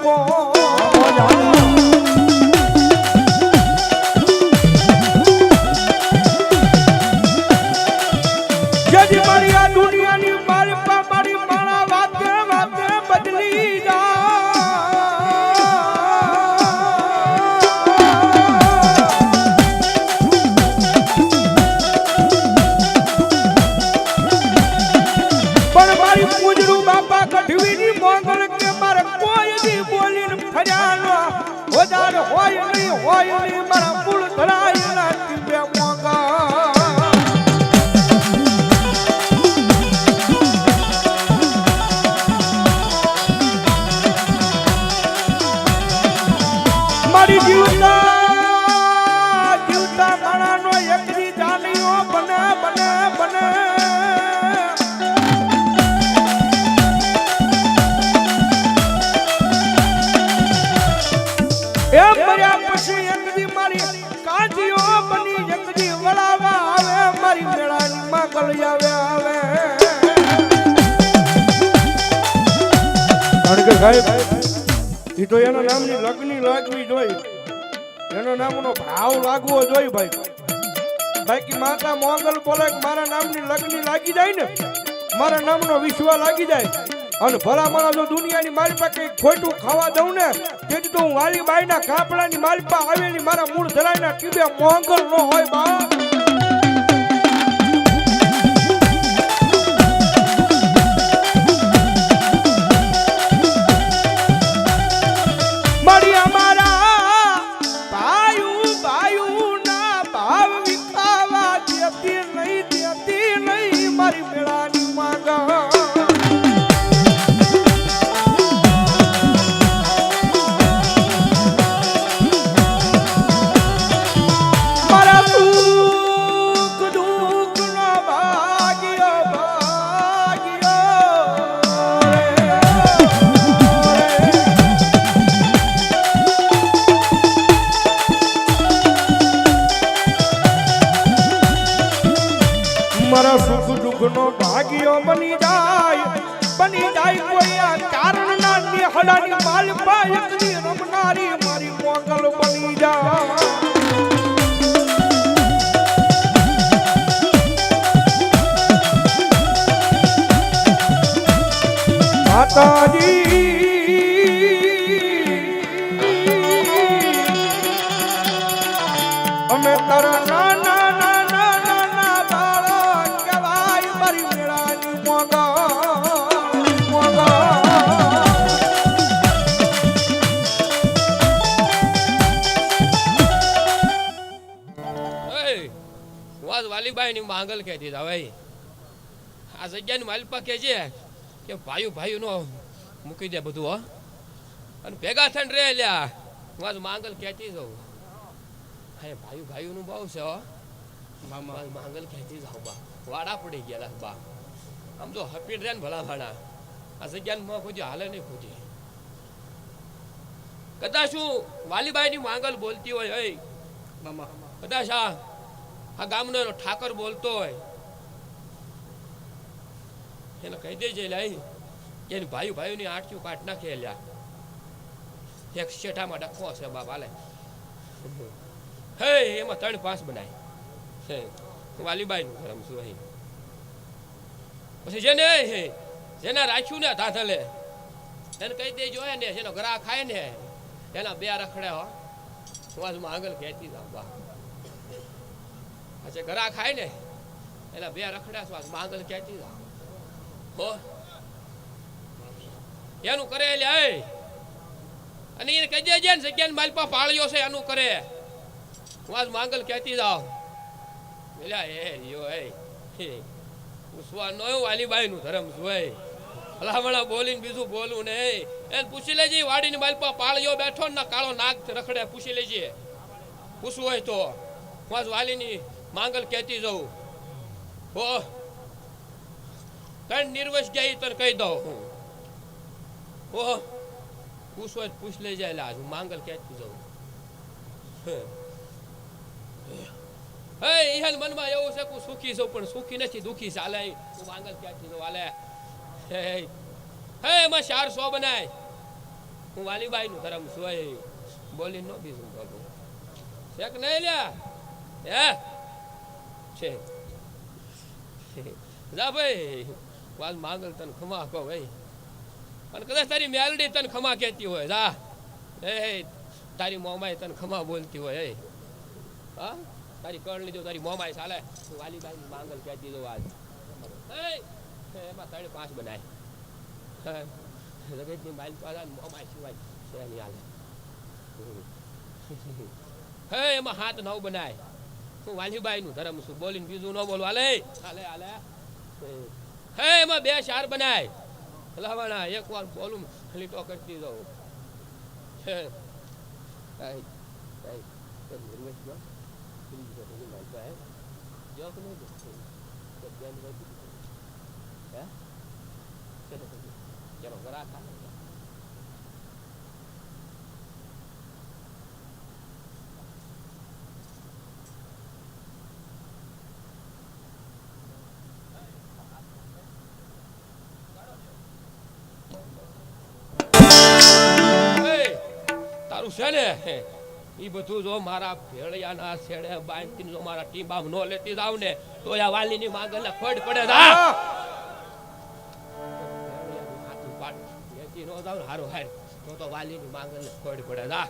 કો જેથી મારી આ દુનિયાની મારી માણા વાતે વાતે બદલી હોય નહીં મારા મૂળ ધરાયેલા ટીપે મોંઘા મારી જીવતા માણાનો એકલી જાનીઓ બને બને બને એમ મર્યા પછી એકદી મારી કાંજીઓ બની એકદી વળાવા આવે મારી મેળાની માંગલ આવે આવે કારણ કે સાહેબ ઈ તો એના નામની લગ્ની લાગવી જોઈએ એનો નામનો ભાવ લાગવો જોઈએ ભાઈ બાકી માતા મોંગલ બોલે મારા નામની લગ્ની લાગી જાય ને મારા નામનો વિશ્વાસ લાગી જાય અને ભલા મારા જો દુનિયાની મારી પાસે કઈ ખોટું ખાવા દઉં ને તેથી તો હું વાલીબાઈના કાપડાની મારી પાસે આવેલી મારા મૂળ ધરાયના ટીબે મોંગલ ન હોય બા મારી અમારા ભાયુ ના ભાવ વિખાવા દેતી નહીં મારી મેળાની માંગા મારા સુખ દુઃખ નો ભાગ્યો બની જાય કોઈ આ કારણ ના નિહળાની માલપા એકલી રમનારી મારી મોંગલ બની જાય માતાજી અમે તારા નાના વાલીબાઈ ની માંગલ કહેતી હતા ભાઈ આ જગ્યાની માલિપા કહે છે કે ભાઈ નો મૂકી દે બધું હો અને ભેગા થઈને રે લ્યા હું આજ માંગલ કહેતી જાઉં હા ભાઈ નું બહુ છે હો માંગલ કહેતી જાઉં બા વાડા પડી ગયા બા આમ તો હપીડ રે ને ભલા ભાણા આ જગ્યાને ખોજી હાલે નહીં ખોજી કદાચ શું વાલીબાઈ ની માંગલ બોલતી હોય હે મામા કદાચ આ ગામનો ઠાકર બોલતો હોય એને કહી દેજે લાઈ કે ભાઈઓની આંટીઓ કાઢ નાખે લ્યા એક શેઠામાં ડખો છે બાપ હાલે હે એમાં 3-5 બનાય હે વાલીબાઈ નું ઘરમ છું અહીં પછી જેને રાખ્યું ને ધાધલે એને કહી દેજો ને જેનો ગ્રાહ ખાય ને એના 2 રખડે હો વાજમાં આગળ કહેતી જાવ બા અચ્છા ગરા ખાય ને એના 2 રખડ્યા સ્વાસ માંગલ ક્યાંથી જાવ હો એનું કરે લે અને એને કહી દેજે ને જગ્યાને માલપા પાળ્યો છે એનું કરે વાસ માંગલ ક્યાંથી જાવ એલા યો ઉસવા નો વાલીબાઈ નું ધર્મ જોઈ ભલામણા બોલીને બીજું બોલું ને એને પૂછી લેજે વાડીની માલપા પાળ્યો બેઠો ને કાળો નાગ રખડે પૂછી લેજે પૂછવું હોય તો વાસ વાલીની માંગલ કહેતી જવું હો કઈ નિર્વશ ગયા તને કહી દઉં હો પૂછો પૂછ લઈ જાય લાજ હું માંગલ કહેતી જવું હે ઈહન મનમાં એવું છે કે સુખી છું પણ સુખી નથી દુખી ચાલે હું માંગલ કહેતી જવું હાલે હે એમાં 400 બનાય હું વાલીબાઈ નું ધર્મ છું એ બોલી નો બીજું કહું શેક નહીં લ્યા હે છે જા ભાઈ વાલ માંગલ તને ખમા કહો ભાઈ અને કદાચ તારી મેલડી તને ખમા કહેતી હોય જા એ તારી મોમાઈ તને ખમા બોલતી હોય એ હા તારી કળ લીધો તારી મોમાઈ ચાલે તું વાલીબાઈ ની માંગલ કહેતી જો આજ એમાં 3-5 બનાય જગતની માઇલ પાછા મોમાઈ સિવાય છે નહીં હાલે હે એમાં 7-9 બનાય હું વાલીબાઈ નું ધર્મ છું બોલીને બીજું ન બોલું હાલે હાલે હાલે હે એમાં 2-4 બનાય લાવણા એક વાર બોલું લીટો કરતી જાઉં હે ચલો ગરા ખા તારું છે ને એ બધું જો મારા ભેળિયાના છેડે બાંધીને જો મારા ટીંબામ નો લેતી જાવ ને તો આ વાલીની માંગલને ખોડ પડે જા લેતી નો જાવ ને હારું હાર તો વાલીની માંગલને ખોડ પડે જા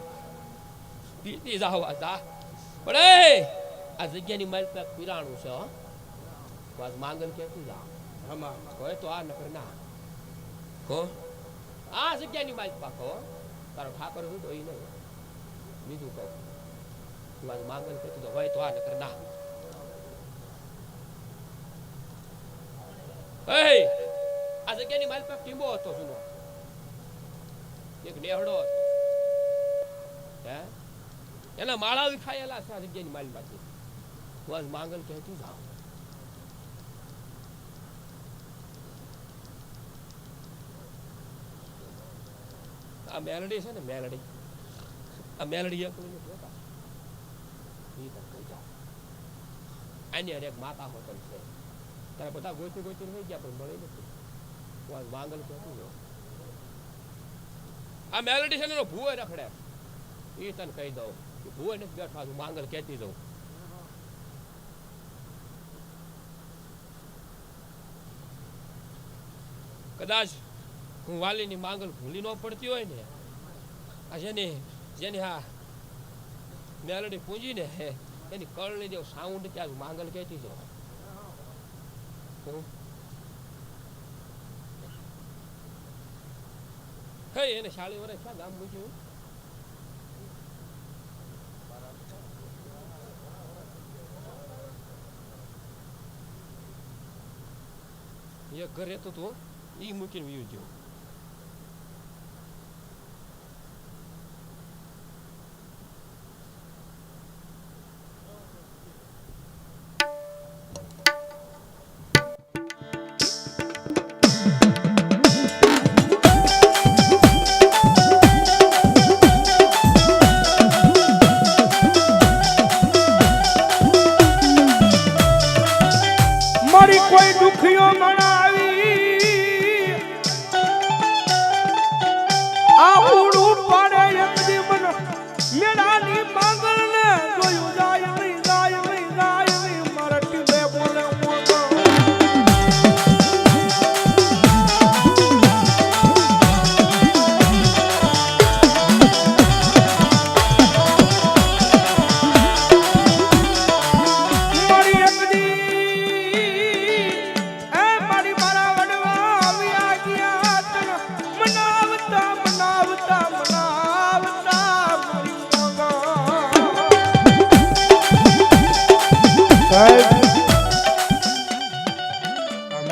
પીતી જાવ જા પડે આ જગ્યાની મારી પાસે પીરાણું છે બસ માંગલ કેતી જા હમા હોય તો આ નકર ના હો આ જગ્યાની મારી પાસે હો તારો ઠાકર હું તો એ નહીં બીજું કહું મારું માંગલ કહેતું તો હોય તો આ નકર ના આ જગ્યાની મારી પાસે ટીંબો હતો જૂનો એક નેહડો હતો હે એના માળા વિખાયેલા છે આ જગ્યાની મારી પાસે બસ માંગલ કહેતું જાઓ આ મેલડી છે ને મેલડી આ મેલડી આની અરે એક માતા હોટલ છે તારે બધા ગોતી ગોતી થઈ ગયા પણ મળી નથી માંગલ કહેતું આ મેલડી છે ને એનો ભૂવો રખડે એ તને કહી દઉં કે ભૂવો નથી બેઠા છું માંગલ કહેતી દઉં કદાચ હું વાલીની માંગલ ભૂલી ન પડતી હોય ને આ જેની હા મેલડી પૂંજી ને એની કળની જેવું સાઉન્ડ ત્યાં માંગલ કહેતી જો હે એને 40 વર્ષ ક્યાં ગામ મૂક્યું એક ઘર રહેતો હતો ઈ મૂકીને વ્યૂ ગયો મારી કોઈ દુખીઓ મણાવી આઉડું પાડે એક જીવન મેળાની માંગલને જોયું જાય નહીં જાય નહીં જાય નહીં મારા ટીબે બોલે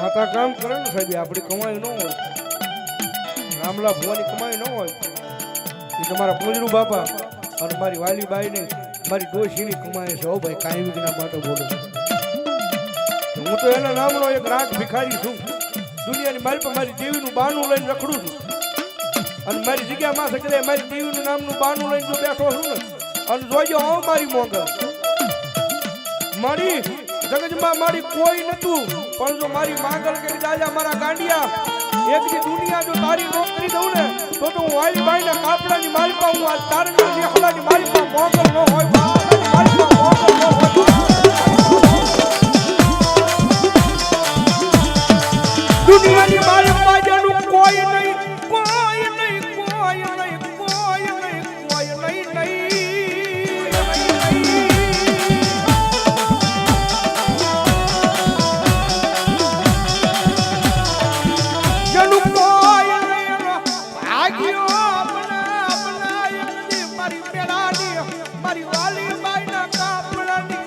માતા કામ કરે ને સાહેબ આપણી કમાઈ ન હોય રામલા ભુવાની કમાઈ ન હોય એ તમારા પૂંજરું બાપા અને મારી વાલી બાઈ ને મારી ડોશીની કમાઈ છે ભાઈ કાંઈ વિઘ્ના માટે બોલું હું તો એના નામનો એક રાખ ભિખારી છું દુનિયાની મારી પર મારી દેવીનું બાનું લઈને રખડું છું અને મારી જગ્યામાં સકરે મારી દેવીનું નામનું બાનું લઈને જો બેઠો છું ને અને જોજો આવો મારી મોંઘ મારી જગતમાં મારી કોઈ નતું પણ જો મારી માંગલ કરી દાદા મારા ગાંડિયા એક દી દુનિયા જો તારી નો કરી દઉં ને તો હું વાલી બાઈના કાપડાની મારી પા હું આ તારના લેખલાની મારી પા મોગલ ન હોય મારી પા મોગલ ન હોય દુનિયાની મારી પાજાનું કોઈ નહીં કોઈ નહીં કોઈ નહીં કોઈ નહીં કોઈ નહીં જનું કોઈ નહીં ભાગ્યો બનાય મારી પેલાની મારી વાલી બાઈના કાપડાની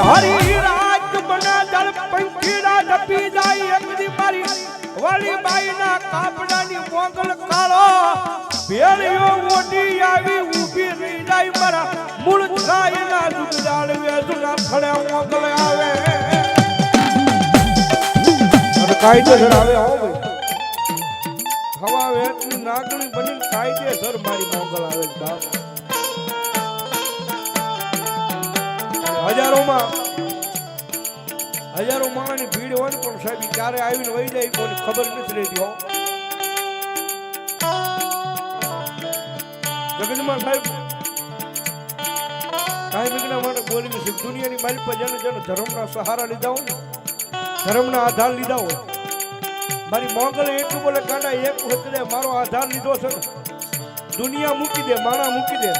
હરી રાત બના દળ પંખીડા ડપી જાય એકદી મારી વાલી બાઈના કાપડાની મોગલ કાળો ભેળિયો મોટી આવી ઊભી રહી જાય મારા મૂળ છાયના દુગડાળ વેજુના ખડે મોગલ આવે અને કાયદેસર આવે હો ભાઈ હવા વેચની નાગણી બની કાયદેસર મારી મોગલ આવે બાપ હજારો માણસની ભીડ હોય ને પણ સાહેબ ક્યારે આવીને વહી જાય કોઈને ખબર નથી રહેતી હો જગતમાં સાહેબ કાંઈ બીજના માટે બોલી નથી દુનિયાની મારી પર જેને ધર્મના સહારા લીધા હોય ને ધર્મના આધાર લીધા હોય મારી મોગલે એટલું બોલે કાંડા એક વખતે મારો આધાર લીધો છે ને દુનિયા મૂકી દે માણા મૂકી દે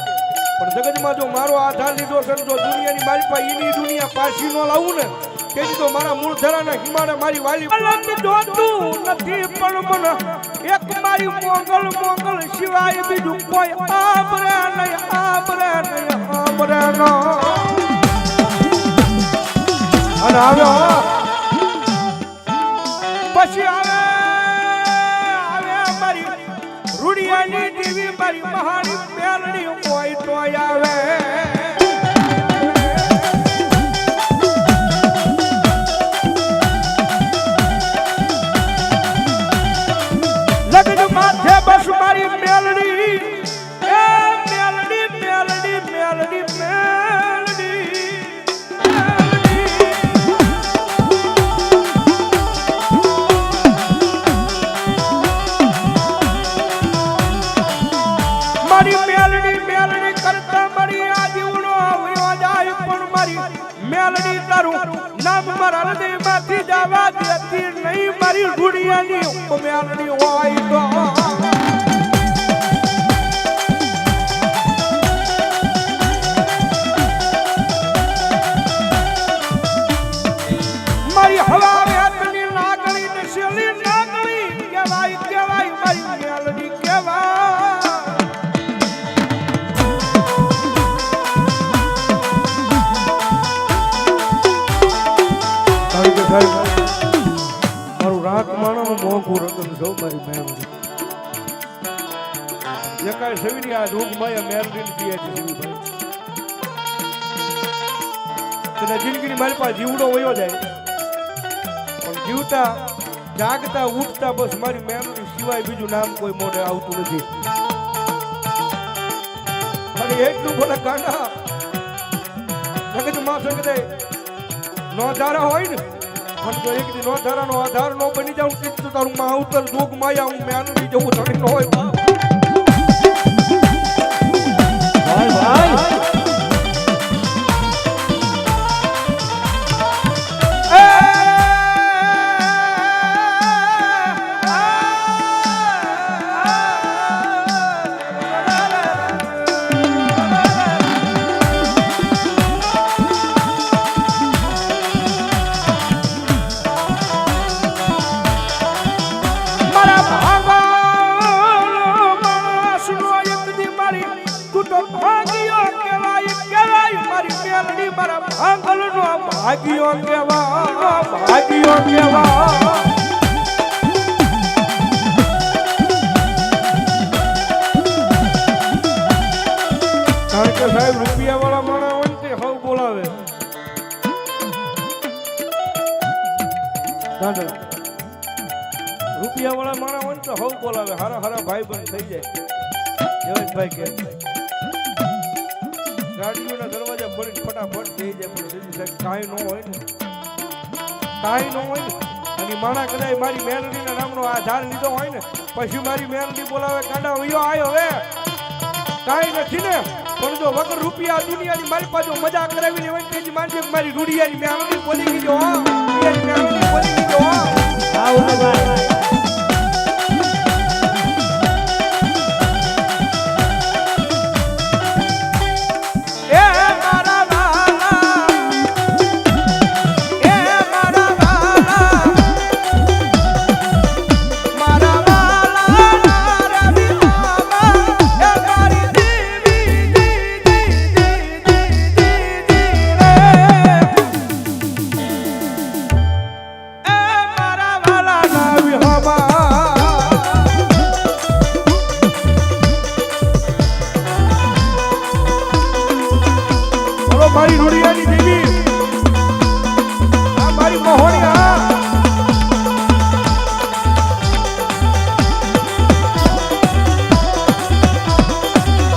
પણ જગતમાં જો મારો આધાર લીધો છે જો દુનિયાની મારી પાસે એની દુનિયા પાછી ન લાવું ને તેથી તો મારા મૂળ ધરાના હિમાડે મારી વાલી અલગ જોતું નથી પણ મને એક મારી મોગલ સિવાય બીજું કોઈ આબરે નહીં આબરે નહીં આબરે ન અને આવ્યો પછી આવે મારી રૂડિયાની દેવી મારી મહાની મેલડી કોઈ તો આવે લગ્ન માથે બસ મારી મેલડી એ મેલડી મેલડી મેલડી મેલડી મારી મેલડી મેલડી કરતા મારી આ જીવડો આવ્યો જાય પણ મારી મેલડી તારું નામ મારા હૃદયમાંથી જવા દેતી નહીં મારી રૂડિયાની મેલડી હોય તો મારી હવા વેતની નાગણી ને શેલી નાગણી કહેવાય કહેવાય મારી મેલડી કહેવાય મારું રાત માણસનું મોંઘું રતન છો મારી મેલડી એકાય સવીની આ રોગમાં મેલડીને પીએ છે ભાઈ જિંદગીની મારી પાસે જીવડો વયો જાય પણ જીવતા જાગતા ઉઠતા બસ મારી મેલડી સિવાય બીજું નામ કોઈ મોઢે આવતું નથી અને એટલું બોલે કાંડા જગત માં સંગતે નો ધારા હોય ને પણ તો એક દી નો ધારાનો આધાર નો બની જાઉં તો તારું માં અવતર જોગ માયા હું મેલડી જવું ધણી નો હોય ભાઈ માંગલનો ભાગ્યો કેવા ભાગ્યો કેવા કારણ કે સાહેબ રૂપિયા વાળા માણસ હોય ને તે હવ બોલાવે રૂપિયા વાળા માણસ હોય ને તો હવ બોલાવે હારા હારા ભાઈ બંધ થઈ જાય જયેશભાઈ કે ગાડીઓના દરવાજા ખોલીને ફટાફટ થઈ જાય પણ સીધી સાહેબ કાંઈ ન હોય ને કાંઈ ન હોય ને અને માણા કદાચ મારી મેલડીના નામનો આધાર લીધો હોય ને પછી મારી મેલડી બોલાવે કાંડા વયો આવ્યો હવે કાંઈ નથી ને પણ જો વગર રૂપિયા દુનિયાની મારી પાસે મજા કરાવી લેવાય તેજી માનજે મારી રૂડિયાની મેલડી બોલી ગઈ જો રૂડિયાની મેલડી બોલી ગઈ જો હા ભાઈ મારી રૂડિયાની દેવી આ મારી મોહણિયા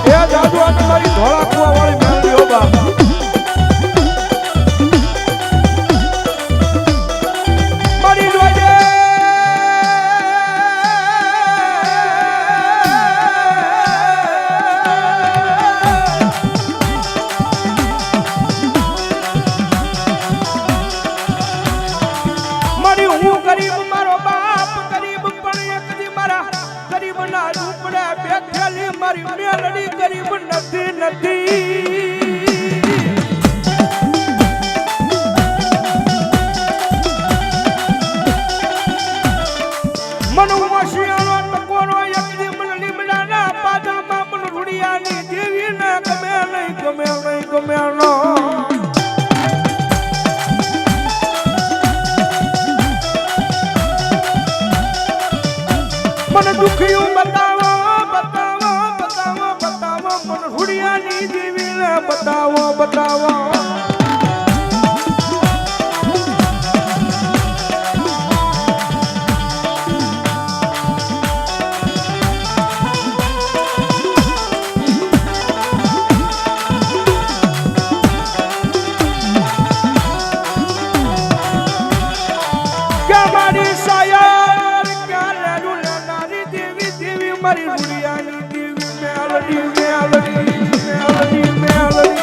એ જાદુ આ મારી ધોળા કુવા વાળી મેલડી હો બાપ મારી જોજે ગરીબ મારો બાપ ગરીબ પણ એક દી મારા ગરીબ ના રૂપડે બેઠેલી મારી મેલડી ગરીબ નથી મનુ મશિયાનો ટકોરો એક દી મને લીમડાના પાદળમાં મન રૂડિયાની દેવી ને ગમે નહીં નો મને દુખિયું બતાવો મને રૂડિયાની દેવીને બતાવો ક્યાં મારી સાયર ક્યાં મારી રૂડિયાની દેવી મેલડી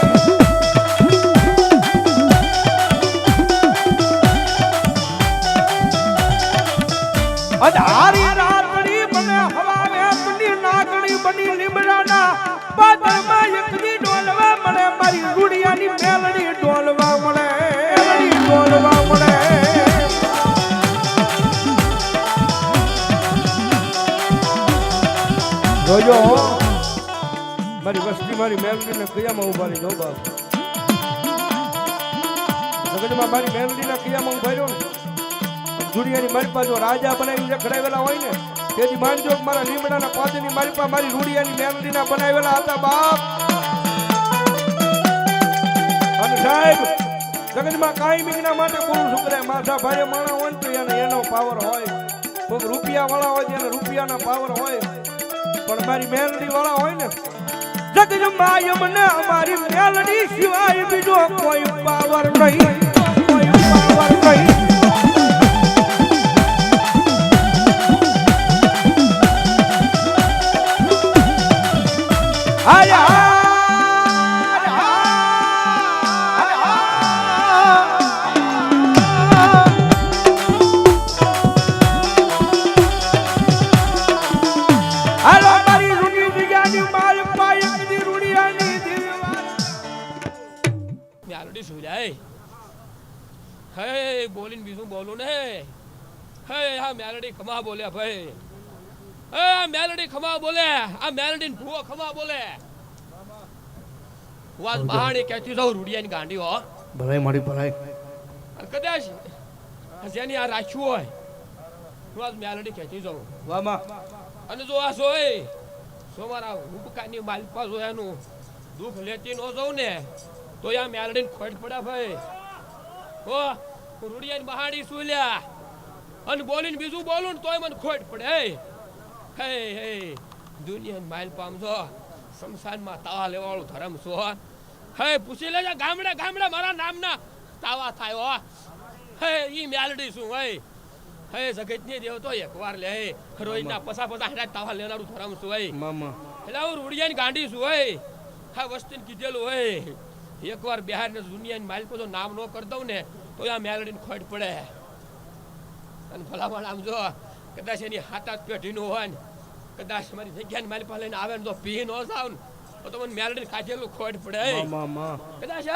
અધારી રાતડી મને હવાવે બની નાગણી બની લીમડાના પાદરમાં એકદી ડોલવા મળે મારી રૂડિયાની મેલડી ડોલવા મળે જોજો મારી વસ્તી મારી મેલડીને કયામાં ઉભા રહી જો બાપ જગતમાં મારી મેલડીના કયામાં ઉભા રહ્યો ને દુનિયાની મારી પાસે રાજા બનાવીને ખડાવેલા હોય ને તેથી માનજો કે મારા લીમડાના પાદની મારી પાસે મારી રૂડિયાની મેલડીના બનાવેલા હતા બાપ અને સાહેબ જગતમાં કાંઈ મીના માટે બોલું છું કરે માથા ભારે માણા હોય ને તો એનો પાવર હોય કોઈક રૂપિયા વાળા હોય એને રૂપિયાના પાવર હોય પણ મારી મેલડી વાળા હોય ને જગતમાં એમને અમારી મેલડી સિવાય બીજો કોઈ પાવર નહીં બોલીને બીજું બોલું ને હે આ મેલડી ખમા બોલ્યા ભાઈ આ મેલડી ખમા બોલે આ મેલડી ભૂવો ખમા બોલે વાત બહાણી કહેતી જાઉં રૂડિયાની ગાંડી હો ભલાઈ મારી ભલાઈ. અને કદાચ જેની આ રાખ્યું હોય હું આજ મેલડી ખેંચી જાઉં. વાહ માં. અને જો આ સોય મારા હુબકાની માલપા જોયાનું દુઃખ લેતી ન જાઉં ને તો આ મેલડીને ખોટ પડ્યા ભાઈ. હો રૂડિયાની બહાડી સુલ્યા અને બોલીને બીજું બોલું ને તોય મને ખોટ પડે. હે હે દુનિયાની માલપામ જો શમશાનમાં તાવા લેવાળું ધરમ છો. હે પૂછી લેજે ગામડે ગામડે મારા નામના તાવા થાય. હો હે ઈ મેલડી શું હોય. હે જગતની દેવ તો એકવાર લે રોજના પસા હાડા તાવા લેનારું ધરમ શું હોય. મામા એટલે હું રૂડિયાની ગાંડી છું હોય. હા વસ્તીને કીધેલું હોય એકવાર બિહાર ને દુનિયાની માલિકો જો નામ ન કરી દઉં ને તો આ મેલડીને ખોટ પડે. અને ભલામણ આમ જો કદાચ એની હાથ પેઢીનું હોય ને કદાચ મારી જગ્યાની માલિક લઈને આવે ને તો પી ન જાવ ને તો મને મેલડીને ખાધેલું ખોટ પડે. કદાચ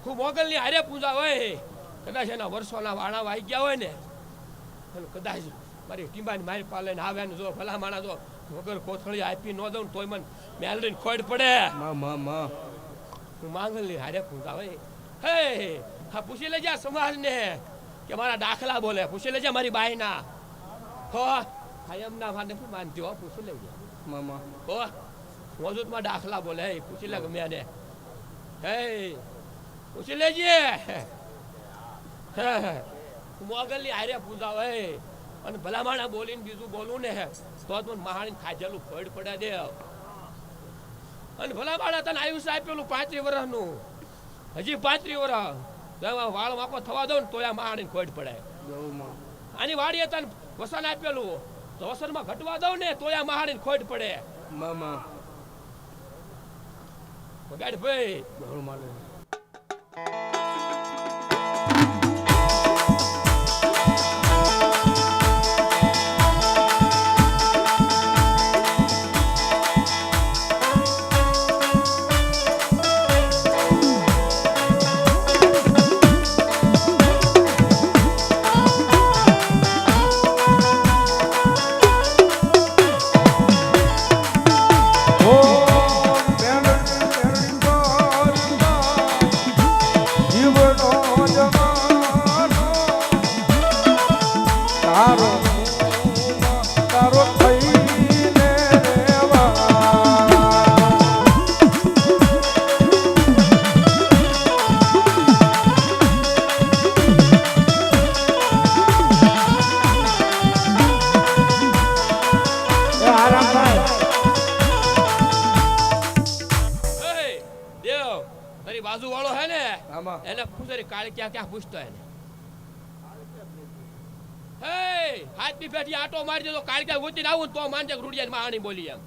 હું મોગલની હારે પૂજા હોય કદાચ એના વર્ષોના વાણા વાઈ ગયા હોય ને કદાચ મારી ટીંબાની મારી પાસે લઈને આવે ને જો ભલામણા જો વગર કોથળી આપી ન દઉં તોય મને મેલડીને ખોટ પડે. હું માંગલની હારે પૂજા હોય. હે હા પૂછી લેજે સમાજને કે મારા દાખલા બોલે. પૂછી લેજે મારી બાઈના. હો હા એમના માને શું માનતી હો પૂછી લેજે મામા. હો મોજૂદમાં દાખલા બોલે. પૂછી લે ગમે એને. હે પૂછી લેજે. મોગલની હારે પૂજા હોય અને ભલામણા બોલીને બીજું બોલું ને તો જ મને મહાણી ખાધેલું ફળ પડે દે. અને ભલામણા તને આયુષ્ય આપેલું 35 વર્ષનું હજી 35 વર્ષ વાળ વાંકો થવા દો ને તો આ મહાણી ખોટ પડે. આની વાડીએ તને વસન આપેલું તો વસનમાં ઘટવા દઉં ને તો આ મહાણી ખોટ પડે. મામા ગાડ ભાઈ બાજુ વાળો હે ને એને પૂછે કાળ ક્યાં પૂછતો એને. હે હાથ ની પેઠી આટો મારી દેતો કાળ ક્યાં ઉતરીને આવું તો માનજે રૂડિયા મહાણી બોલી એમ.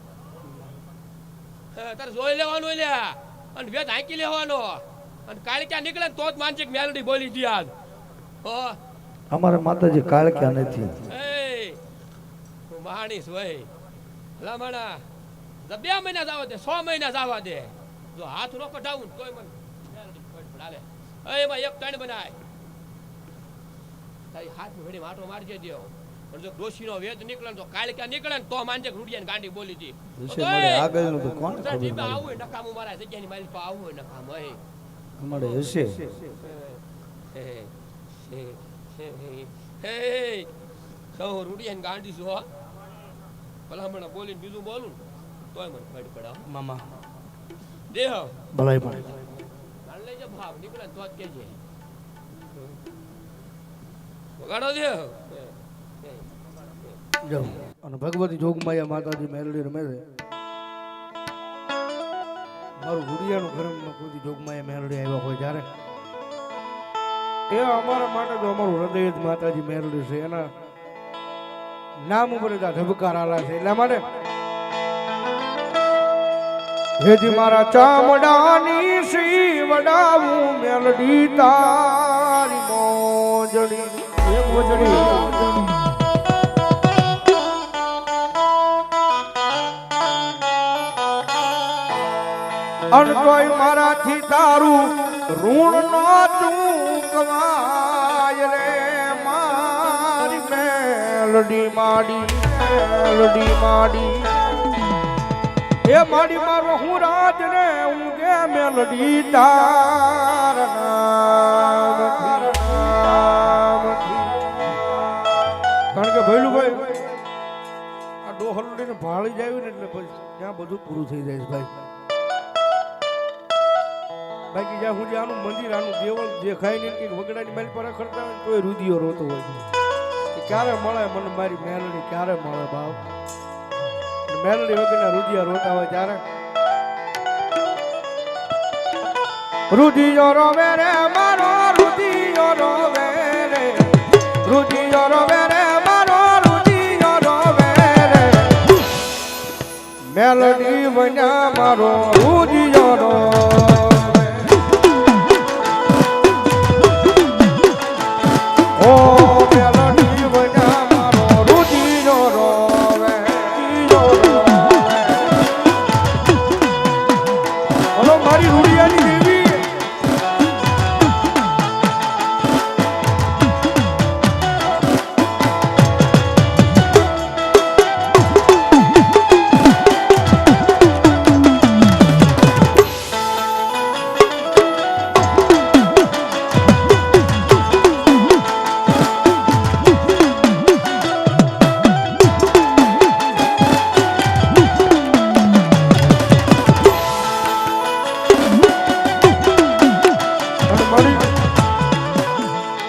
તારે જોઈ લેવાનું લ્યા અને વેદ હાંકી લેવાનો અને કાળ ક્યાં નીકળે તો જ માનજે મેલડી બોલી દી આજ. હો અમારે માતાજી કાળ ક્યાં નથી. હે હું મહાણી હોય ભલામણા 2 મહિના જવા દે 6 મહિના જવા દે જો હાથ નો કઢાવું તોય મને હાલે. એમાં એક ટણ બનાય તારી હાથ ભેડી માટો મારજે દ્યો. પણ જો ડોશીનો વેદ નીકળે તો કાળ ક્યાં નીકળે તો માનજે રૂડિયાની ગાંડી બોલી હતી. આગળનું તો કોણ ખબર આવું નકામું મારા જગ્યાની મારી પાસે આવું નકામ હે અમારે હશે. રૂડિયાની ગાંડી છો ભલામણા બોલીને બીજું બોલું તોય મને ખડ પડે મામા દેહ ભલાઈ પડે. લઈ જા ભાવ નીકળે તો જ કેજે વગાડો દે જો અને ભગવતી જોગમાયા માતાજી મેલડી રમે છે. મારું ગુડિયાનું ઘરમાં કોઈ જોગમાયા મેલડી આવ્યા હોય જ્યારે એ અમારા માટે તો અમારું હૃદય જ માતાજી મેલડી છે. એના નામ ઉપર જ આ ધબકાર આલા છે. એટલા માટે હેજી મારા ચામડાની સી વડાવું મેલડી તારી મોજડી એ મોજડી અન કોઈ મારાથી તારું ઋણ નો ચૂકવાય રે મારી મેલડી માડી એ મારી મારો હું રાજ ને હું ગે મેલડી તાર નામથી. કારણ કે ભૈલુભાઈ આ ડોહરડીને ભાળી જાય ને એટલે પછી ત્યાં બધું પૂરું થઈ જાય છે ભાઈ. બાકી જ્યાં સુધી આનું મંદિર આનું દેવળ દેખાય નહીં કે વગડાની મારી પર ખડતા હોય તો રુધિયો રોતો હોય કે ક્યારે મળે મને મારી મેલડી ક્યારે મળે ભાવ. મેલડી વગરના રુધિયા રોતા હોય ત્યારે રુધિયો રોવે રે મારો રુધિયો રોવે રે રુધિયો રોવે રે મારો રુધિયો રોવે રે મેલડી વના મારો રુધિયો રોવે. ઓ મેલડી વના મારો રુધિયો રોવે મારી રૂડિયાની દેવી.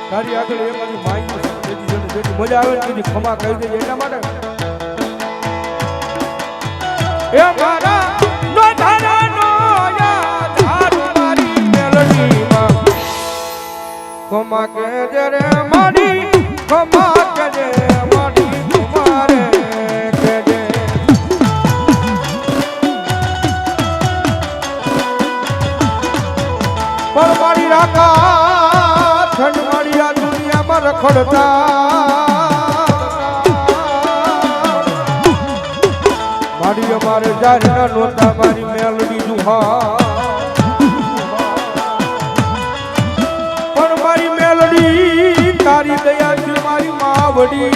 તારી આગળ એ મારી માઈ જેથી મજા આવે ને તેથી ખમા કહી દેજે એટલા માટે એ મારા નો ધારા નો યા ધાર મારી મેલડીમાં ખમા કહેજે રે મારી ખમા કહેજે મારી તમારે કહેજે. પર મારી રાકા ઠંડ આ દુનિયામાં રખડતા મારી અમારે જારના નોતા મારી મેલડી દુહા પણ મારી મેલડી તારી દયાથી મારી માવડી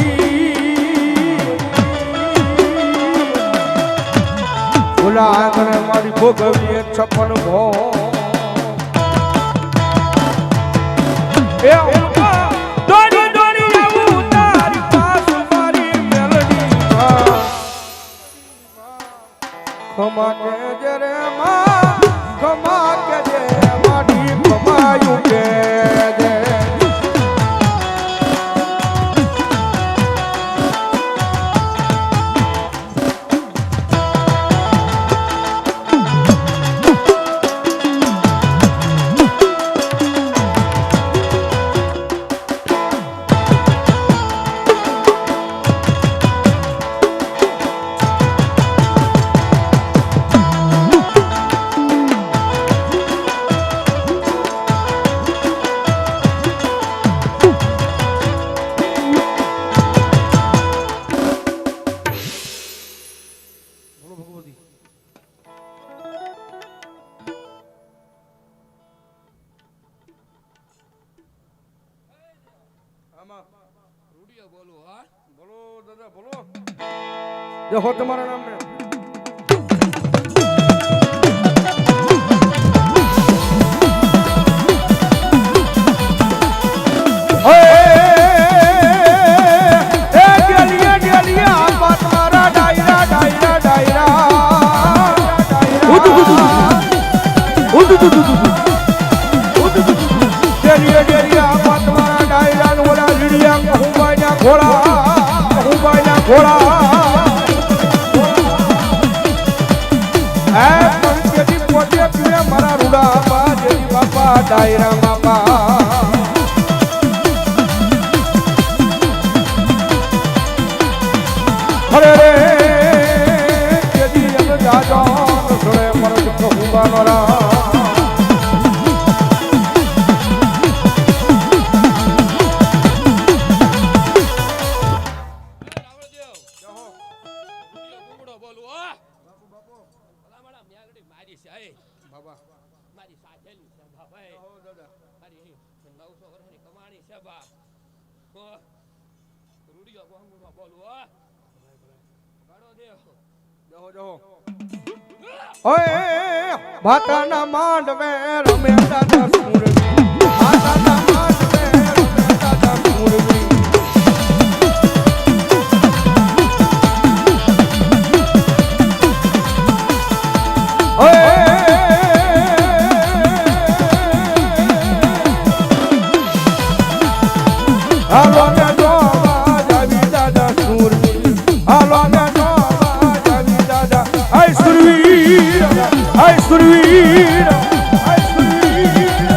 ભૂલા આંગણે મારી ભોગવી 56 ભો એ દોડી દોડી આવું તારી પાસ મારી મેલડીમાં ખમા કેજે રે માં ખમા કેજે મારી ખમાયું કેજે. રૂડિયો બોલું હા બોલો દાદા બોલો. દેખો તમારા નામ ને મારા રૂડા બાપા ડાયરા બાપા અરે રે કેદી એમ જાજો છોડે મર કહુબાનો રા મારી સાધેલી છે ભાઈ મારી 900 વર્ષની કમાણી છે બા રૂડિયો બોલું હો ગાડો દેવ જહો ઓય માતાના માંડવે રમે દાદા સુરવી માતાના માંડવે રમે દાદા સુરવી ઓય હાલો ને જોવા જાવી દાદા સુરવી હાલો ને જોવા જાવી દાદા આય સુરવીર આય સુરવીર આય સુરવીર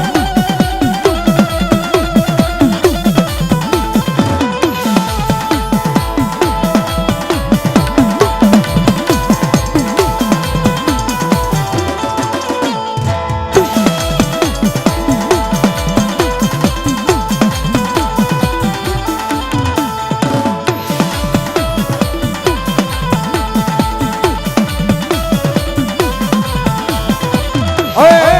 ઓય